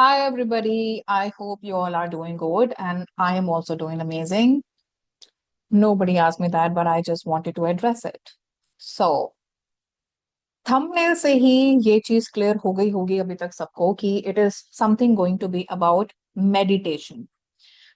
Hi, everybody. I hope you all are doing good, and I am also doing amazing. Nobody asked me that, but I just wanted to address it. So, thumbnail से ही ये चीज clear हो गई होगी अभी तक सबको कि it is something going to be about meditation.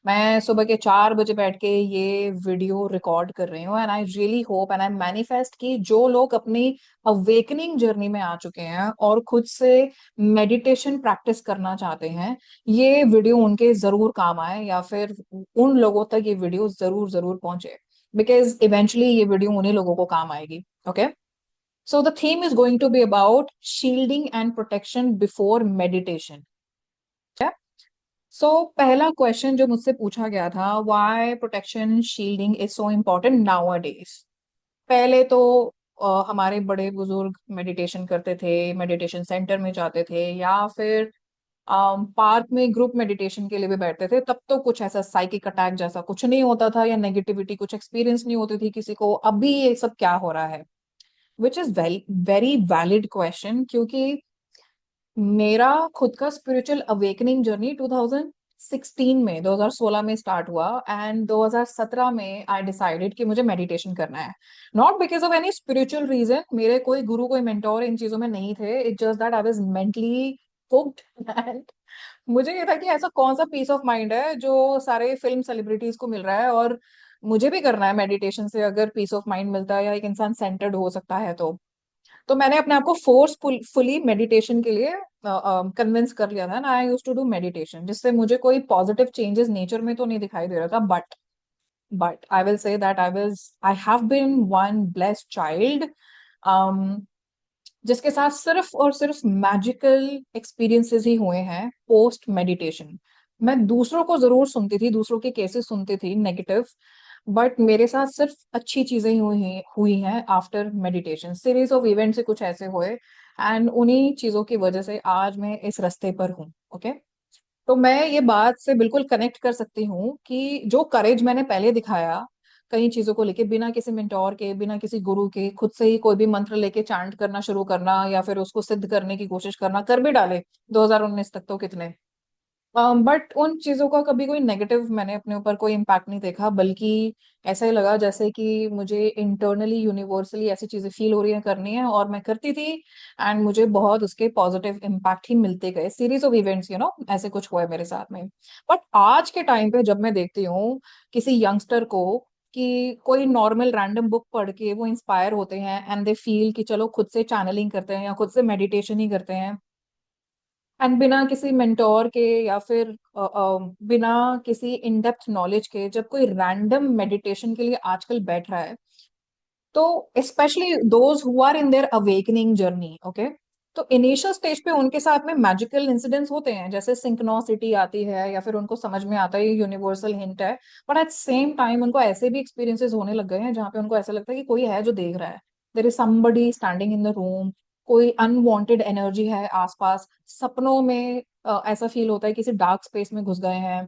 मैं सुबह के 4 बजे बैठ के ये वीडियो रिकॉर्ड कर रही हूँ, and I really hope and I manifest कि जो लोग अपनी अवेकनिंग जर्नी में आ चुके हैं और खुद से मेडिटेशन प्रैक्टिस करना चाहते हैं, ये वीडियो उनके जरूर काम आए, या फिर उन लोगों तक ये वीडियो जरूर जरूर पहुंचे, बिकॉज इवेंचुअली ये वीडियो उन्हीं लोगों को काम आएगी। Okay, so the theme is going to be about shielding and protection before meditation. So पहला क्वेश्चन जो मुझसे पूछा गया था, why protection shielding is so important nowadays. पहले तो हमारे बड़े बुजुर्ग मेडिटेशन करते थे, मेडिटेशन सेंटर में जाते थे, या फिर पार्क में ग्रुप मेडिटेशन के लिए भी बैठते थे। तब तो कुछ ऐसा साइकिक अटैक जैसा कुछ नहीं होता था, या नेगेटिविटी कुछ एक्सपीरियंस नहीं होती थी किसी को। अभी ये सब क्या हो रहा है, which is very very valid question, क्योंकि मेरा खुद का स्पिरिचुअल अवेकनिंग जर्नी 2016 में 2016 में स्टार्ट हुआ, एंड 2017 में आई डिसाइडेड कि मुझे मेडिटेशन करना है। Not because of any spiritual reason, मेरे कोई गुरु कोई मेंटोर इन चीजों में नहीं थे। It just that I was mentally hooked and मुझे ये था कि ऐसा कौन सा पीस ऑफ माइंड है जो सारे फिल्म सेलिब्रिटीज को मिल रहा है, और मुझे भी करना है मेडिटेशन से। अगर पीस ऑफ माइंड मिलता है या एक इंसान सेंटर्ड हो सकता है, तो मैंने अपने आप को फोर्सफुली मेडिटेशन के लिए कन्विंस कर लिया था ना। आई यूज टू डू मेडिटेशन, जिससे मुझे कोई पॉजिटिव चेंजेस नेचर में तो नहीं दिखाई दे रहा था, but I will say that I have been one blessed child जिसके साथ सिर्फ और सिर्फ मैजिकल एक्सपीरियंसेस ही हुए हैं पोस्ट मेडिटेशन। मैं दूसरों को जरूर सुनती थी, दूसरों के केसेस सुनती थी नेगेटिव, बट मेरे साथ सिर्फ अच्छी चीजें ही हुई हैं after meditation. Series of event से कुछ ऐसे हुए, एंड उन्हीं चीजों की वजह से आज मैं इस रास्ते पर हूँ। ओके, तो मैं ये बात से बिल्कुल कनेक्ट कर सकती हूँ कि जो करेज मैंने पहले दिखाया कई चीजों को लेके, बिना किसी मेंटोर के, बिना किसी गुरु के, खुद से ही कोई भी मंत्र लेके चांट करना शुरू करना, या फिर उसको सिद्ध करने की कोशिश करना, कर भी डाले 2019 तक तो कितने। बट उन चीजों का कभी कोई नेगेटिव मैंने अपने ऊपर कोई इम्पैक्ट नहीं देखा, बल्कि ऐसा ही लगा जैसे कि मुझे इंटरनली यूनिवर्सली ऐसी चीजें फील हो रही है, करनी है, और मैं करती थी। एंड मुझे बहुत उसके पॉजिटिव इम्पैक्ट ही मिलते गए। सीरीज ऑफ इवेंट्स, ऐसे कुछ हुआ है मेरे साथ में। बट आज के टाइम पे जब मैं देखती हूँ किसी यंगस्टर को कि कोई नॉर्मल रैंडम बुक पढ़ के वो इंस्पायर होते हैं, एंड दे फील कि चलो खुद से चैनलिंग करते हैं या खुद से मेडिटेशन ही करते हैं, एंड बिना किसी मेंटोर के, या फिर बिना किसी इन डेप्थ नॉलेज के, जब कोई रैंडम मेडिटेशन के लिए आजकल बैठ रहा है, तो specially those who are in their awakening journey. Okay, तो इनिशियल स्टेज पे उनके साथ में मैजिकल इंसिडेंट्स होते हैं, जैसे सिंक्रोनिसिटी आती है, या फिर उनको समझ में आता है ये यूनिवर्सल हिंट है। बट एट सेम टाइम उनको ऐसे भी एक्सपीरियंसेस होने लग गए हैं जहाँ पे उनको ऐसा लगता है कि कोई है जो देख रहा है, there is somebody standing in the room, कोई अनवांटेड एनर्जी है आसपास। सपनों में ऐसा फील होता है किसी डार्क स्पेस में घुस गए हैं।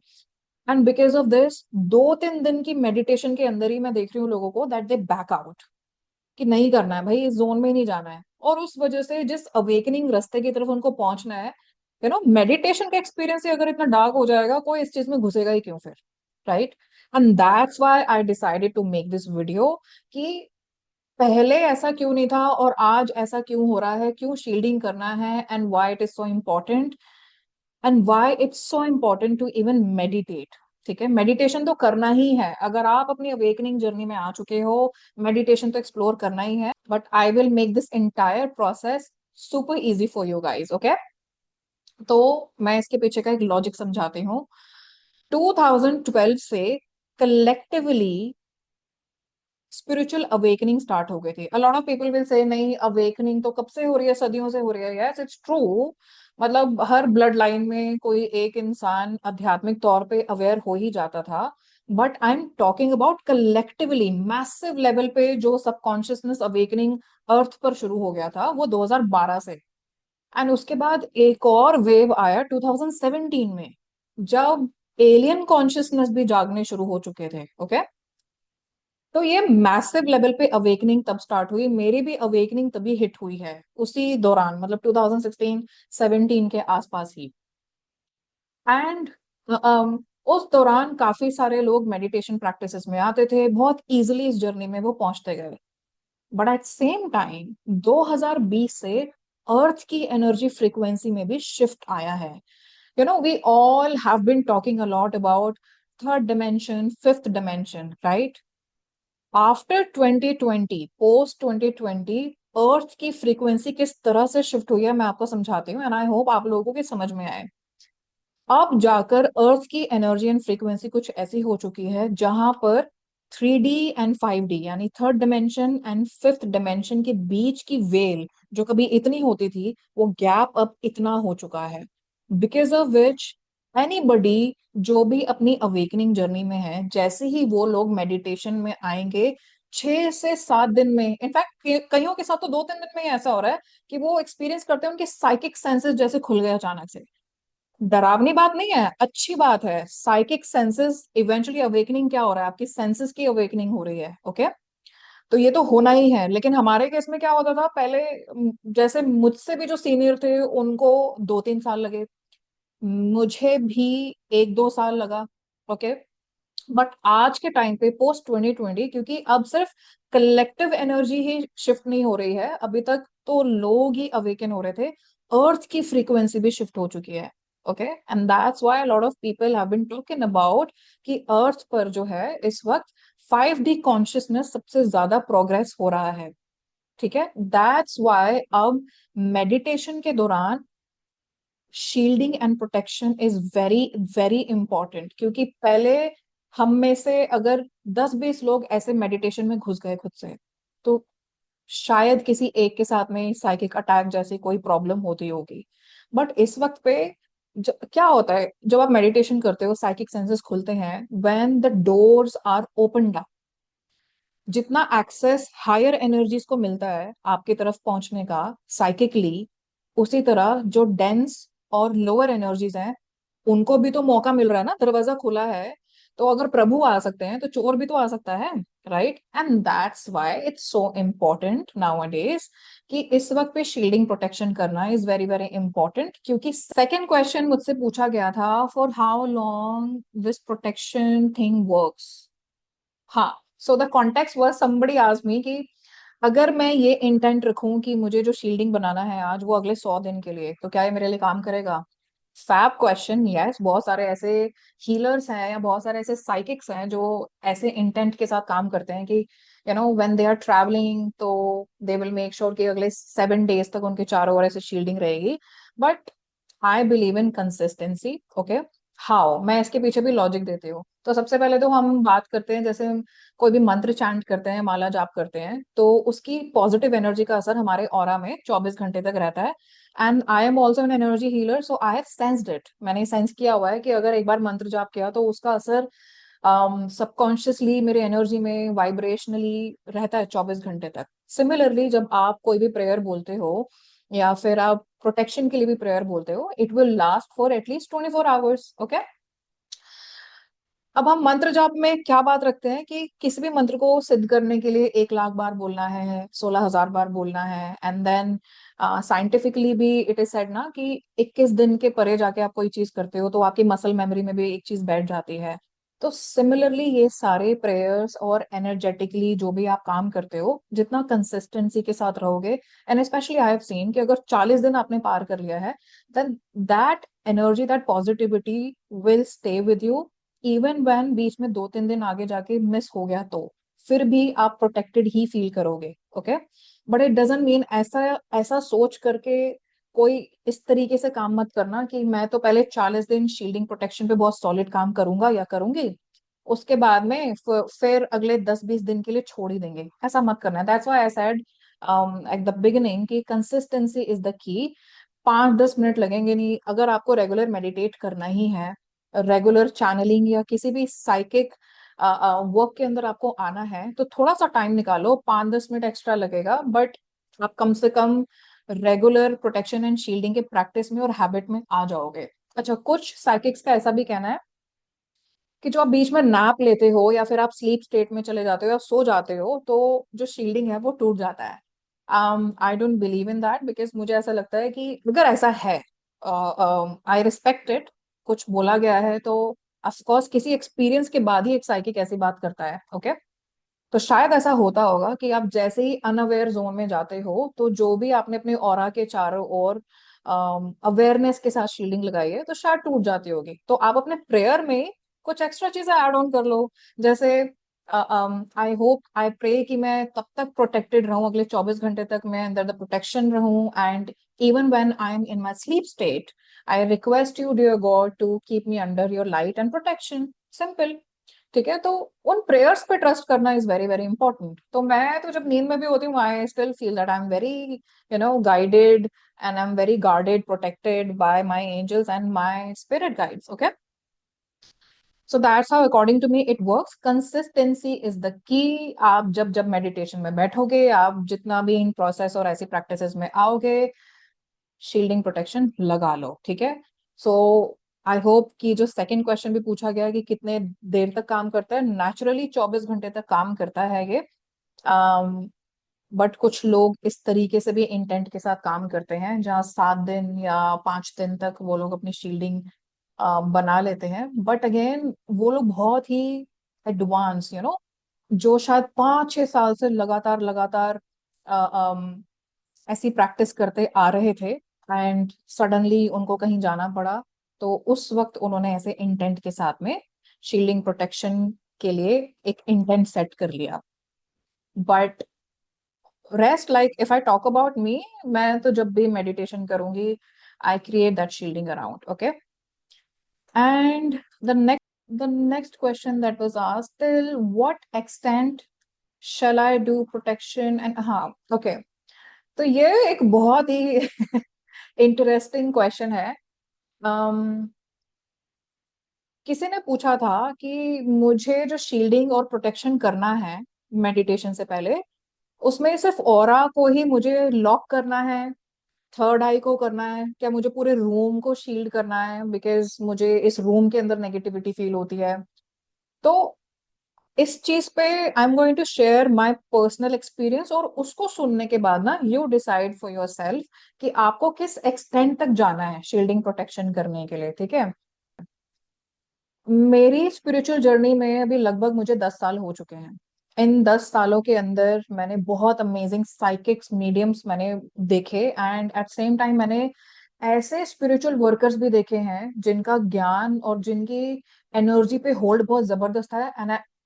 एंड बिकॉज ऑफ दिस, 2-3 दिन की मेडिटेशन के अंदर ही मैं देख रही हूँ लोगों को दैट दे बैक आउट, कि नहीं करना है भाई, इस जोन में ही नहीं जाना है। और उस वजह से जिस अवेकनिंग रास्ते की तरफ उनको पहुंचना है, मेडिटेशन का एक्सपीरियंस ही अगर इतना डार्क हो जाएगा, कोई इस चीज में घुसेगा ही क्यों फिर, right? And that's why I decided to make this video, कि पहले ऐसा क्यों नहीं था और आज ऐसा क्यों हो रहा है, क्यों शील्डिंग करना है, and why it is so important, and why it's so important to even meditate. ठीक है, मेडिटेशन तो करना ही है। अगर आप अपनी अवेकनिंग जर्नी में आ चुके हो, मेडिटेशन तो एक्सप्लोर करना ही है। But I will make this entire process super easy for you guys. Okay, तो मैं इसके पीछे का एक लॉजिक समझाती हूँ। 2012 से कलेक्टिवली स्पिरिचुअल अवेकनिंग स्टार्ट हो गई थी। A lot of people will say नहीं, अवेकनिंग तो कब से हो रही है, सदियों से हो रही है। Yes, it's true. मतलब हर ब्लड लाइन में कोई एक इंसान आध्यात्मिक तौर पे अवेयर हो ही जाता था। But I am talking about collectively massive level पे जो सबकॉन्शियसनेस अवेकनिंग अर्थ पर शुरू हो गया था, वो 2012 से। एंड उसके बाद एक और वेव आया 2017 में, जब एलियन कॉन्शियसनेस भी जागने शुरू हो चुके थे। ओके, तो ये मैसिव लेवल पे अवेकनिंग तब स्टार्ट हुई। मेरी भी अवेकनिंग तभी हिट हुई है, उसी दौरान, मतलब 2016-17 के आसपास ही। एंड उस दौरान काफी सारे लोग मेडिटेशन प्रैक्टिसेस में आते थे, बहुत इजीली इस जर्नी में वो पहुंचते गए। बट एट सेम टाइम 2020 से अर्थ की एनर्जी फ्रीक्वेंसी में भी शिफ्ट आया है। we all have been talking a lot about third dimension, fifth dimension, right? After 2020, post 2020, अर्थ की फ्रीक्वेंसी किस तरह से शिफ्ट हुई है मैं आपको समझाती हूँ, एंड आई होप आप लोगों को समझ में आए। अब जाकर अर्थ की एनर्जी एंड फ्रीक्वेंसी कुछ ऐसी हो चुकी है जहां पर 3D एंड 5D यानी third dimension and fifth dimension के बीच की वेल जो कभी इतनी होती थी, वो गैप अब इतना हो चुका है। बिकॉज ऑफ विच एनीबडी जो भी अपनी अवेकनिंग जर्नी में है, जैसे ही वो लोग मेडिटेशन में आएंगे, 6 से 7 दिन में, इनफैक्ट कईयों के साथ तो 2-3 दिन में ही ऐसा हो रहा है कि वो एक्सपीरियंस करते हैं उनके साइकिक सेंसेस जैसे खुल गए अचानक से। डरावनी बात नहीं है, अच्छी बात है। साइकिक सेंसेस इवेंचुअली अवेकनिंग क्या हो रहा है, आपकी सेंसेस की अवेकनिंग हो रही है। ओके, तो ये तो होना ही है। लेकिन हमारे केस में क्या होता था पहले, जैसे मुझसे भी जो सीनियर थे उनको 2-3 साल लगे, मुझे भी 1-2 साल लगा। ओके, बट आज के टाइम पे पोस्ट 2020, क्योंकि अब सिर्फ कलेक्टिव एनर्जी ही शिफ्ट नहीं हो रही है, अभी तक तो लोग ही अवेकन हो रहे थे, अर्थ की फ्रीक्वेंसी भी शिफ्ट हो चुकी है। Okay, and that's why lot of people have been talking about कि अर्थ पर जो है इस वक्त 5D कॉन्शियसनेस सबसे ज्यादा प्रोग्रेस हो रहा है। ठीक है, दैट्स व्हाई अब मेडिटेशन के दौरान shielding and protection is very very important. क्योंकि पहले हम में से अगर 10-20 लोग ऐसे मेडिटेशन में घुस गए खुद से, तो शायद किसी एक के साथ में साइकिक अटैक जैसी कोई प्रॉब्लम होती होगी। बट इस वक्त पे क्या होता है जब आप मेडिटेशन करते हो, साइकिक सेंसेस खुलते हैं when the doors are open. जितना एक्सेस हायर एनर्जीज को मिलता है आपकी तरफ पहुंचने का साइकिकली, उसी तरह जो डेंस और लोअर एनर्जीज हैं उनको भी तो मौका मिल रहा है ना, दरवाजा खुला है। तो अगर प्रभु आ सकते हैं तो चोर भी तो आ सकता है, right? And that's why it's so important nowadays कि इस वक्त पे शील्डिंग प्रोटेक्शन करना इज वेरी वेरी इंपॉर्टेंट। क्योंकि सेकंड क्वेश्चन मुझसे पूछा गया था, for how long this protection thing works. हाँ, so the context was somebody asked me कि अगर मैं ये इंटेंट रखूं कि मुझे जो शील्डिंग बनाना है आज वो अगले 100 दिन के लिए, तो क्या ये मेरे लिए काम करेगा? Fab question, yes. बहुत सारे ऐसे हीलर्स हैं या बहुत सारे ऐसे साइकिक्स हैं जो ऐसे इंटेंट के साथ काम करते हैं कि व्हेन दे आर ट्रैवलिंग तो दे विल मेक श्योर कि अगले 7 डेज तक उनके चारों ओर ऐसे शील्डिंग रहेगी। But I believe in consistency. Okay, how, मैं इसके पीछे भी लॉजिक देती हूँ। तो सबसे पहले तो हम बात करते हैं, जैसे हम कोई भी मंत्र चैंट करते हैं, माला जाप करते हैं, तो उसकी पॉजिटिव एनर्जी का असर हमारे ऑरा में 24 घंटे तक रहता है। And I am also an energy healer, so I have sensed it. मैंने सेंस किया हुआ है कि अगर एक बार मंत्र जाप किया तो उसका असर सबकॉन्शियसली मेरे एनर्जी में वाइब्रेशनली रहता है 24 घंटे तक। सिमिलरली जब आप कोई भी प्रेयर बोलते हो या फिर आप प्रोटेक्शन के लिए भी प्रेयर बोलते हो, it will last for at least 24 hours. Okay, अब हम मंत्र जाप में क्या बात रखते हैं कि किसी भी मंत्र को सिद्ध करने के लिए 1 लाख बार बोलना है, 16,000 बार बोलना है, एंड देन साइंटिफिकली भी इट इज सेड ना कि 21 दिन के परे जाके आप कोई चीज करते हो तो आपकी मसल मेमोरी में भी एक चीज बैठ जाती है। तो सिमिलरली ये सारे प्रेयर्स और एनर्जेटिकली जो भी आप काम करते हो, जितना कंसिस्टेंसी के साथ रहोगे, and specially I have seen कि अगर 40 दिन आपने पार कर लिया है, then that energy, that positivity will stay with you. Even when बीच में 2-3 दिन आगे जाके मिस हो गया तो फिर भी आप प्रोटेक्टेड ही फील करोगे। Okay, but it doesn't mean ऐसा ऐसा सोच करके कोई इस तरीके से काम मत करना कि मैं तो पहले 40 दिन शील्डिंग प्रोटेक्शन पे बहुत सॉलिड काम करूंगा या करूंगी, उसके बाद में फिर अगले 10-20 दिन के लिए छोड़ ही देंगे। ऐसा मत करना। That's why I said at the beginning कि consistency is the key. 5-10 minute लगेंगे नहीं, अगर आपको रेगुलर मेडिटेट करना ही है, रेगुलर चैनलिंग या किसी भी साइकिक वर्क के अंदर आपको आना है, तो थोड़ा सा टाइम निकालो, 5-10 मिनट एक्स्ट्रा लगेगा, बट आप कम से कम रेगुलर प्रोटेक्शन एंड शील्डिंग के प्रैक्टिस में और हैबिट में आ जाओगे। अच्छा, कुछ साइकिक्स का ऐसा भी कहना है कि जो आप बीच में नैप लेते हो या फिर आप स्लीप स्टेट में चले जाते हो या सो जाते हो, तो जो शील्डिंग है वो टूट जाता है। I don't believe in that, because मुझे ऐसा लगता है कि अगर ऐसा है, आई रिस्पेक्ट इट, कुछ बोला गया है तो ऑफ कोर्स किसी एक्सपीरियंस के बाद ही एक साइकिक ऐसी बात करता है, ओके। तो शायद ऐसा होता होगा कि आप जैसे ही अनअवेयर जोन में जाते हो तो जो भी आपने अपने ऑरा के चारों ओर अवेयरनेस के साथ शील्डिंग लगाई है तो शायद टूट जाती होगी, तो आप अपने प्रेयर में कुछ एक्स्ट्रा चीजें ऐड ऑन कर लो। जैसे आई होप आई प्रे कि मैं तब तक प्रोटेक्टेड रहूं, अगले 24 घंटे तक मैं अंडर द प्रोटेक्शन रहूं, and even when I am in my sleep state I request you dear God to keep me under your light and protection. Simple. ठीक है, तो उन प्रेयर्स पे ट्रस्ट करना इज वेरी वेरी इंपॉर्टेंट। तो मैं तो जब नींद में भी होती हूँ I still feel that I am very guided and I am very guarded protected by my angels and my spirit guides, okay. So that's how according to me it works. Consistency is the key. आप जब जब meditation में बैठोगे, आप जितना भी in process और ऐसी प्रैक्टिसेस में आओगे, शील्डिंग प्रोटेक्शन लगा लो, ठीक है। सो आई होप कि जो सेकंड क्वेश्चन भी पूछा गया कि कितने देर तक काम करता है, नेचुरली 24 घंटे तक काम करता है ये। बट कुछ लोग इस तरीके से भी इंटेंट के साथ काम करते हैं जहाँ 7 दिन या 5 दिन तक वो लोग अपनी शील्डिंग बना लेते हैं। बट अगेन वो लोग बहुत ही एडवांस जो शायद 5-6 साल से लगातार लगातार ऐसी प्रैक्टिस करते आ रहे थे एंड सडनली उनको कहीं जाना पड़ा, तो उस वक्त उन्होंने ऐसे इंटेंट के साथ में शील्डिंग प्रोटेक्शन के लिए एक इंटेंट सेट कर लिया। But rest, like if I talk about me, मैं तो जब भी मेडिटेशन करूंगी I create that shielding around, okay. And the next question that was asked, till what extent shall I do protection and हाँ, okay. तो ये एक बहुत ही इंटरेस्टिंग क्वेश्चन है। um, किसी ने पूछा था कि मुझे जो शील्डिंग और प्रोटेक्शन करना है मेडिटेशन से पहले, उसमें सिर्फ ऑरा को ही मुझे लॉक करना है, थर्ड आई को करना है, क्या मुझे पूरे रूम को शील्ड करना है बिकॉज मुझे इस रूम के अंदर नेगेटिविटी फील होती है। तो इस चीज पे I am going to share my personal experience, और उसको सुनने के बाद ना you decide for yourself कि आपको किस एक्सटेंट तक जाना है शील्डिंग प्रोटेक्शन करने के लिए, ठीक है। मेरी स्पिरिचुअल जर्नी में अभी लगभग मुझे 10 साल हो चुके हैं। इन 10 सालों के अंदर मैंने बहुत अमेजिंग साइकिक्स मीडियम्स मैंने देखे, एंड एट सेम टाइम मैंने ऐसे स्पिरिचुअल वर्कर्स भी देखे हैं जिनका ज्ञान और जिनकी एनर्जी पे होल्ड बहुत जबरदस्त है,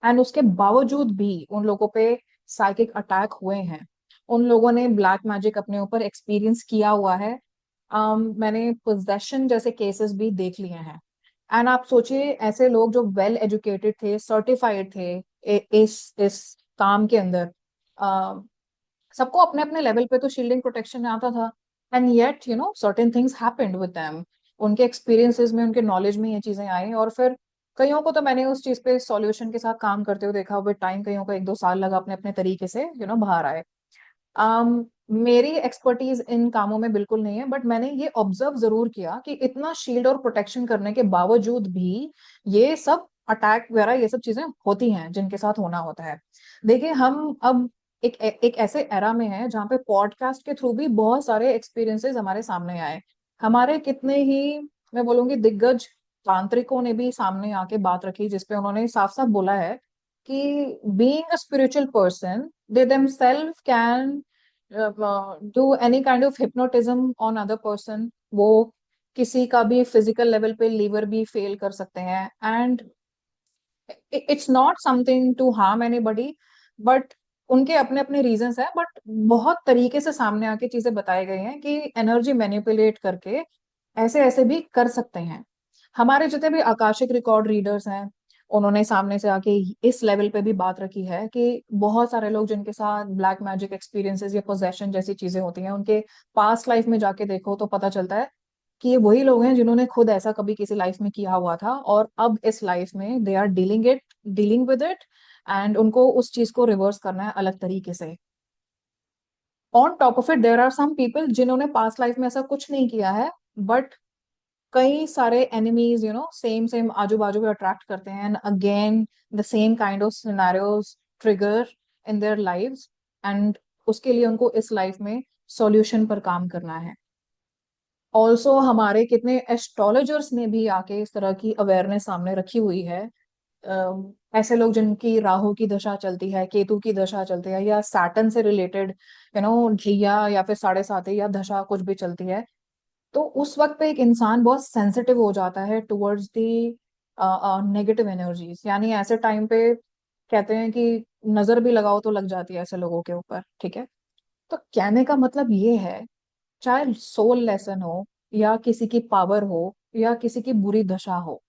एंड उसके बावजूद भी उन लोगों पे साइकिक अटैक हुए हैं। उन लोगों ने ब्लैक मैजिक अपने ऊपर एक्सपीरियंस किया हुआ है। मैंने पोजेशन जैसे केसेस भी देख लिए हैं। एंड आप सोचिए, ऐसे लोग जो वेल एजुकेटेड थे, सर्टिफाइड थे इस काम के अंदर, सबको अपने अपने लेवल पे तो शील्डिंग प्रोटेक्शन आता था, and yet certain things happened with them. उनके एक्सपीरियंसेस में, उनके नॉलेज में ये चीजें आई, और फिर कईयों को तो मैंने उस चीज पे सॉल्यूशन के साथ काम करते हुए देखा विद टाइम। कईयों को 1-2 साल लगा अपने अपने तरीके से बाहर आए। मेरी एक्सपर्टीज इन कामों में बिल्कुल नहीं है, बट मैंने ये ऑब्जर्व जरूर किया कि इतना शील्ड और प्रोटेक्शन करने के बावजूद भी ये सब अटैक वगैरह ये सब चीजें होती हैं जिनके साथ होना होता है। देखिए, हम अब एक ऐसे एरा में है जहाँ पे पॉडकास्ट के थ्रू भी बहुत सारे एक्सपीरियंसेस हमारे सामने आए। हमारे कितने ही, मैं बोलूंगी, दिग्गज तांत्रिकों ने भी सामने आके बात रखी जिसपे उन्होंने साफ साफ बोला है कि being a spiritual person, they themselves can do any kind of hypnotism on other person। वो किसी का भी फिजिकल लेवल पे लीवर भी फेल कर सकते हैं, and it's not something to harm anybody, but उनके अपने अपने रीजंस हैं। बट बहुत तरीके से सामने आके चीजें बताई गई हैं कि एनर्जी मैनिपुलेट करके ऐसे ऐसे भी कर सकते हैं। हमारे जितने भी आकाशिक रिकॉर्ड रीडर्स हैं, उन्होंने सामने से आके इस लेवल पे भी बात रखी है कि बहुत सारे लोग जिनके साथ ब्लैक मैजिक एक्सपीरियंसेस या पोजेशन जैसी चीजें होती हैं, उनके पास्ट लाइफ में जाके देखो तो पता चलता है कि ये वही लोग हैं जिन्होंने खुद ऐसा कभी किसी लाइफ में किया हुआ था, और अब इस लाइफ में they are dealing with it, and उनको उस चीज को रिवर्स करना है अलग तरीके से। On top of it there are some people जिन्होंने पास्ट लाइफ में ऐसा कुछ नहीं किया है, बट कई सारे एनिमीज सेम सेम आजू बाजू में अट्रैक्ट करते हैं, and again the same kind of scenarios trigger in their lives, and उसके लिए उनको इस लाइफ में सॉल्यूशन पर काम करना है। ऑल्सो हमारे कितने एस्ट्रोलॉजर्स ने भी आके इस तरह की अवेयरनेस सामने रखी हुई है। ऐसे लोग जिनकी राहु की दशा चलती है, केतु की दशा चलती है, या सैटर्न से रिलेटेड ढैया या फिर साढ़े साथी या दशा कुछ भी चलती है, तो उस वक्त पे एक इंसान बहुत सेंसिटिव हो जाता है टुवर्ड्स दी नेगेटिव एनर्जीज। यानी ऐसे टाइम पे कहते हैं कि नजर भी लगाओ तो लग जाती है ऐसे लोगों के ऊपर, ठीक है। तो कहने का मतलब ये है, चाहे सोल लेसन हो या किसी की पावर हो या किसी की बुरी दशा हो,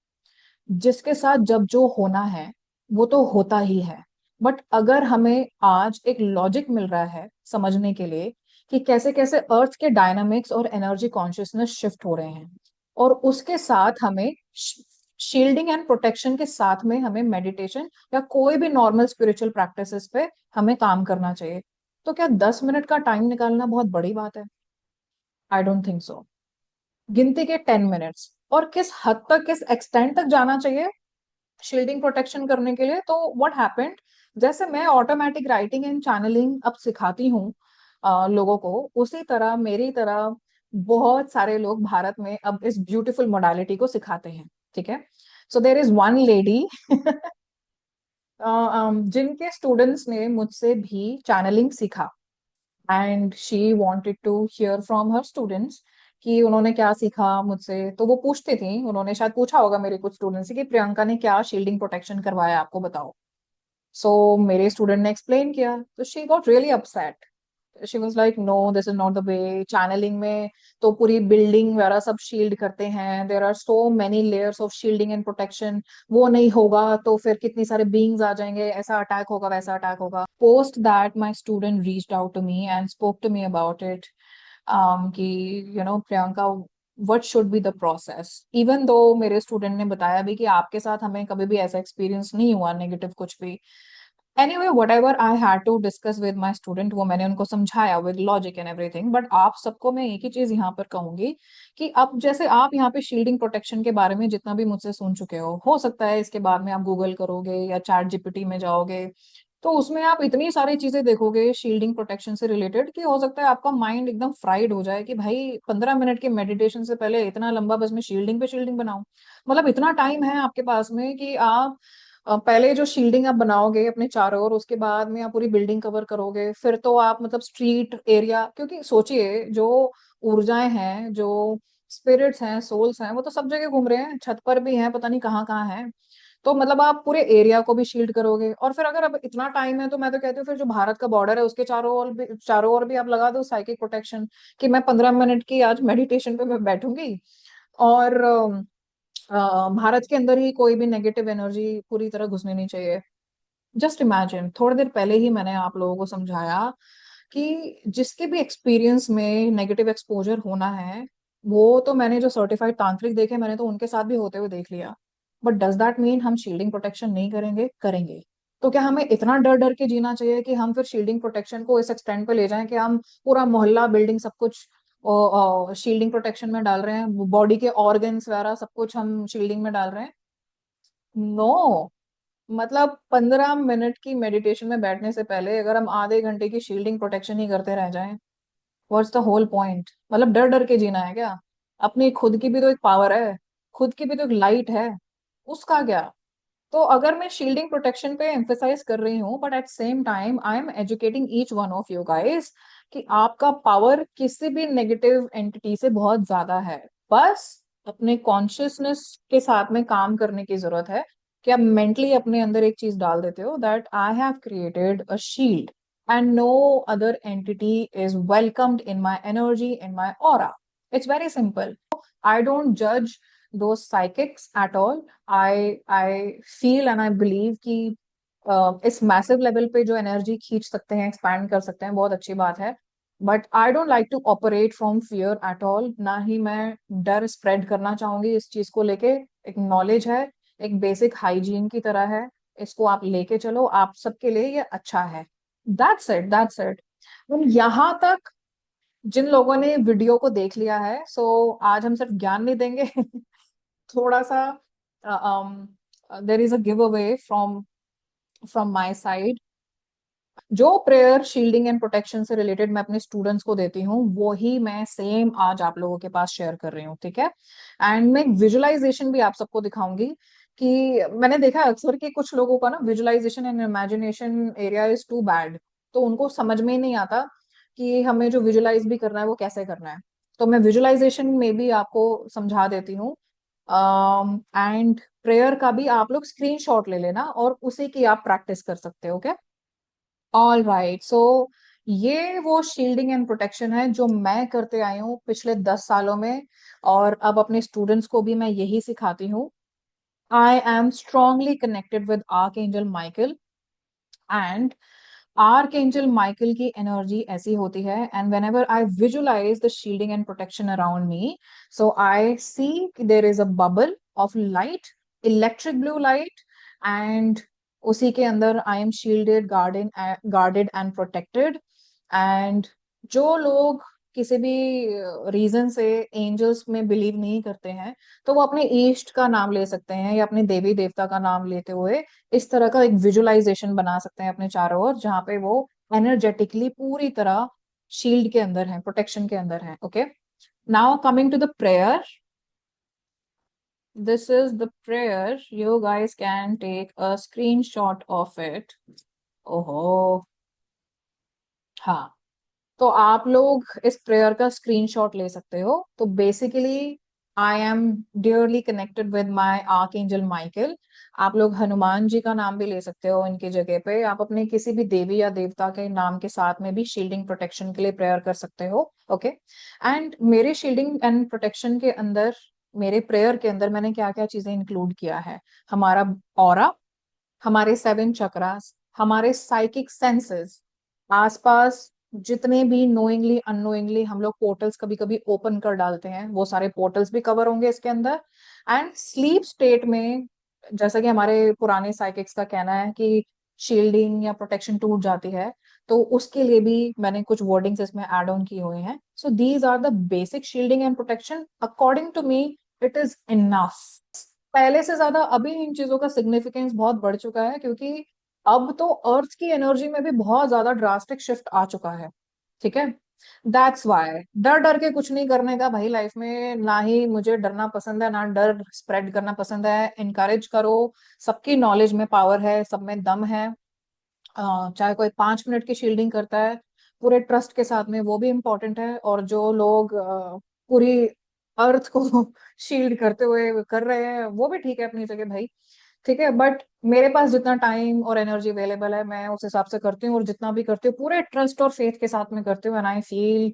जिसके साथ जब जो होना है वो तो होता ही है। बट अगर हमें आज एक लॉजिक मिल रहा है समझने के लिए कि कैसे कैसे अर्थ के डायनामिक्स और एनर्जी कॉन्शियसनेस शिफ्ट हो रहे हैं, और उसके साथ हमें शील्डिंग एंड प्रोटेक्शन के साथ में हमें मेडिटेशन या कोई भी नॉर्मल स्पिरिचुअल प्रैक्टिसेस पे हमें काम करना चाहिए, तो क्या 10 मिनट का टाइम निकालना बहुत बड़ी बात है? I don't think so. गिनती के 10 मिनट्स, और किस हद तक, किस एक्सटेंट तक जाना चाहिए शील्डिंग प्रोटेक्शन करने के लिए। तो व्हाट हैपेंड, जैसे मैं ऑटोमेटिक राइटिंग एंड चैनलिंग अब सिखाती हूँ लोगों को, उसी तरह मेरी तरह बहुत सारे लोग भारत में अब इस ब्यूटीफुल मोडालिटी को सिखाते हैं, ठीक है। So there is one lady जिनके स्टूडेंट्स ने मुझसे भी चैनलिंग सीखा, and she wanted to hear from her students कि उन्होंने क्या सीखा मुझसे। तो वो पूछती थी, उन्होंने शायद पूछा होगा मेरे कुछ स्टूडेंट्स से कि प्रियंका ने क्या शील्डिंग प्रोटेक्शन करवाया आपको, बताओ। सो मेरे स्टूडेंट ने एक्सप्लेन किया, तो she got really upset. She was like, no this is not the way. Channeling में तो पूरी बिल्डिंग वगैरह सब शील्ड करते हैं, there are so many layers of shielding and protection. वो नहीं होगा तो फिर कितनी सारे बीइंग्स आ जाएंगे, ऐसा अटैक होगा, वैसा अटैक होगा। Post that my student reached out to me and spoke to me about it, कि Priyanka, what should be the process, even though मेरे स्टूडेंट ने बताया भी कि आपके साथ हमें कभी भी ऐसा एक्सपीरियंस नहीं हुआ नेगेटिव कुछ भी। Anyway, whatever I had to discuss with my student, वो मैंने उनको समझाया with logic and everything. But आप सबको मैं एक ही चीज यहाँ पर कहूंगी कि अब जैसे आप यहाँ पे शील्डिंग प्रोटेक्शन के बारे में जितना भी मुझसे सुन चुके हो सकता है इसके बाद में आप गूगल करोगे या चैट जीपीटी में जाओगे, तो उसमें आप इतनी सारी चीजें देखोगे शील्डिंग प्रोटेक्शन से रिलेटेड कि हो सकता है आपका माइंड एकदम फ्राइड हो जाए कि भाई 15 मिनट के मेडिटेशन से पहले इतना लंबा बस मैं शील्डिंग पे शील्डिंग बनाऊं। मतलब इतना टाइम है आपके पास में कि आप पहले जो शील्डिंग आप बनाओगे अपने चारों ओर, उसके बाद में आप पूरी बिल्डिंग कवर करोगे, फिर तो आप मतलब स्ट्रीट एरिया, क्योंकि सोचिए जो ऊर्जाएं हैं, जो स्पिरिट्स हैं, सोल्स हैं, वो तो सब जगह घूम रहे हैं, छत पर भी हैं, पता नहीं कहाँ कहाँ हैं। तो मतलब आप पूरे एरिया को भी शील्ड करोगे, और फिर अगर अब इतना टाइम है तो मैं तो कहती हूँ फिर जो भारत का बॉर्डर है उसके चारों ओर भी आप लगा दो साइकिक प्रोटेक्शन, कि मैं 15 मिनट की आज मेडिटेशन पे मैं बैठूंगी, और भारत के अंदर ही कोई भी नेगेटिव एनर्जी पूरी तरह घुसनी नहीं चाहिए। जस्ट इमेजिन, थोड़ी देर पहले ही मैंने आप लोगों को समझाया कि जिसके भी एक्सपीरियंस में नेगेटिव एक्सपोजर होना है, वो तो मैंने जो सर्टिफाइड तांत्रिक देखे मैंने तो उनके साथ भी होते हुए देख लिया। बट डज दैट मीन हम शील्डिंग प्रोटेक्शन नहीं करेंगे? करेंगे। तो क्या हमें इतना डर डर के जीना चाहिए कि हम फिर शील्डिंग प्रोटेक्शन को इस एक्सटेंड पे ले जाएं कि हम पूरा मोहल्ला बिल्डिंग सब कुछ शील्डिंग प्रोटेक्शन में डाल रहे हैं, बॉडी के ऑर्गन्स वगैरह सब कुछ हम शील्डिंग में डाल रहे हैं? नो। मतलब 15 मिनट की मेडिटेशन में बैठने से पहले अगर हम आधे घंटे की शील्डिंग प्रोटेक्शन ही करते रह जाएं, व्हाट्स द होल पॉइंट? मतलब डर डर के जीना है क्या? अपनी खुद की भी तो एक पावर है, खुद की भी तो एक लाइट है, उसका क्या? तो अगर मैं शील्डिंग प्रोटेक्शन पे एम्फेसाइज कर रही हूँ, but at same time I am educating each one of you guys कि आपका पावर किसी भी नेगेटिव एंटिटी से बहुत ज्यादा है। बस अपने कॉन्शियसनेस के साथ में काम करने की जरूरत है, कि आप मेंटली अपने अंदर एक चीज डाल देते हो that I have created a shield and no other entity is welcomed in my energy, in my aura. It's very simple. I don't judge those psychics at all. I feel and I believe कि इस massive level पे जो energy खींच सकते हैं, expand कर सकते हैं, बहुत अच्छी बात है। But I don't like to operate from fear at all, ना ही मैं डर स्प्रेड करना चाहूंगी इस चीज को लेके। एक नॉलेज है, एक बेसिक हाइजीन की तरह है, इसको आप लेके चलो, आप सबके लिए ये अच्छा है। That's it, that's it. यहाँ तक जिन लोगों ने वीडियो को देख लिया है, सो आज हम सिर्फ ज्ञान नहीं देंगे, थोड़ा सा देर is a give away from from my side. जो प्रेयर शील्डिंग एंड प्रोटेक्शन से रिलेटेड मैं अपने स्टूडेंट्स को देती हूँ वो ही मैं सेम आज आप लोगों के पास शेयर कर रही हूँ, ठीक है। एंड मैं विजुअलाइजेशन भी आप सबको दिखाऊंगी कि मैंने देखा है अक्सर कि कुछ लोगों का ना visualization and imagination area is too bad, तो उनको समझ में ही नहीं आता कि हमें जो विजुअलाइज भी करना है वो कैसे करना है। तो मैं विजुअलाइजेशन में भी आपको समझा देती हूँ। एंड प्रेयर का भी आप लोग स्क्रीनशॉट ले लेना और उसी की आप प्रैक्टिस कर सकते हो, ओके। ऑल राइट, सो ये वो शील्डिंग एंड प्रोटेक्शन है जो मैं करते आई हूँ पिछले 10 सालों में, और अब अपने स्टूडेंट्स को भी मैं यही सिखाती हूँ। I am strongly connected with archangel Michael, and archangel Michael की एनर्जी ऐसी होती है, and whenever I visualize the shielding and protection around me, so I see there is a bubble of light, electric blue light, and उसी के अंदर I am shielded, guarded and protected. And जो लोग किसी भी reason से angels में believe नहीं करते हैं, तो वो अपने ईष्ट का नाम ले सकते हैं या अपने देवी देवता का नाम लेते हुए इस तरह का एक विजुअलाइजेशन बना सकते हैं अपने चारों ओर, जहां पे वो एनर्जेटिकली पूरी तरह शील्ड के अंदर है, प्रोटेक्शन के अंदर है, okay. Now coming to the prayer, this is the prayer, you guys can take a screenshot of it. ओहो, हाँ, तो आप लोग इस प्रेयर का स्क्रीनशॉट ले सकते हो। तो basically I am dearly connected with my archangel Michael. आप लोग हनुमान जी का नाम भी ले सकते हो इनकी जगह पे, आप अपने किसी भी देवी या देवता के नाम के साथ में भी शील्डिंग प्रोटेक्शन के लिए प्रेयर कर सकते हो, ओके। एंड मेरे शील्डिंग एंड प्रोटेक्शन के अंदर, मेरे प्रेयर के अंदर मैंने क्या क्या चीजें इंक्लूड किया है, हमारा ऑरा, हमारे 7 चक्रास, हमारे साइकिक सेंसेस, आसपास जितने भी नोइंगली अननोइंगली हम लोग पोर्टल्स कभी कभी ओपन कर डालते हैं, वो सारे पोर्टल्स भी कवर होंगे इसके अंदर। एंड स्लीप स्टेट में, जैसा कि हमारे पुराने साइकिक्स का कहना है कि शील्डिंग या प्रोटेक्शन टूट जाती है, तो उसके लिए भी मैंने कुछ वर्डिंग्स इसमें एड ऑन किए हुए हैं। So these are the basic shielding and protection according to me, it is enough. पहले से ज्यादा अभी इन चीजों का सिग्निफिकेंस बहुत बढ़ चुका है, क्योंकि अब तो अर्थ की एनर्जी में भी बहुत ज्यादा ड्रास्टिक शिफ्ट आ चुका है, ठीक है। दैट्स वाई डर डर के कुछ नहीं करने का भाई लाइफ में, ना ही मुझे डरना पसंद है ना डर स्प्रेड करना पसंद है। इनकरेज करो, सबकी नॉलेज में पावर है, सब में दम है। चाहे कोई 5 मिनट की शील्डिंग करता है पूरे ट्रस्ट के साथ में, वो भी इम्पोर्टेंट है, और जो लोग पूरी अर्थ को शील्ड करते हुए कर रहे हैं वो भी ठीक है अपनी जगह भाई, ठीक है। बट मेरे पास जितना टाइम और एनर्जी अवेलेबल है मैं उस हिसाब से करती हूँ, और जितना भी करती हूँ पूरे ट्रस्ट और फेथ के साथ में करती हूँ, and I feel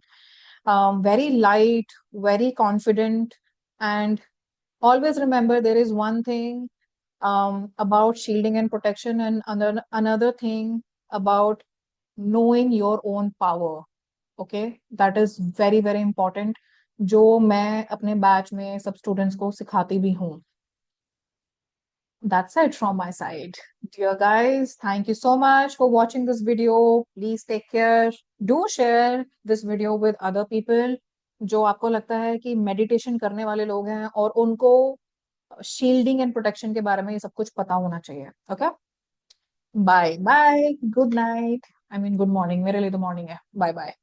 very light, very confident. And always remember there is one thing about shielding and protection, and another thing about knowing your own power, okay, that is very very important, जो मैं अपने batch में सब students को सिखाती भी हूँ। That's it from my side. Dear guys, thank you so much for watching this video. Please take care. Do share this video with other people जो आपको लगता है कि मेडिटेशन करने वाले लोग हैं और उनको शील्डिंग एंड प्रोटेक्शन के बारे में ये सब कुछ पता होना चाहिए, okay. Bye bye, good night, I mean good morning, मेरे लिए तो मॉर्निंग है। Bye bye.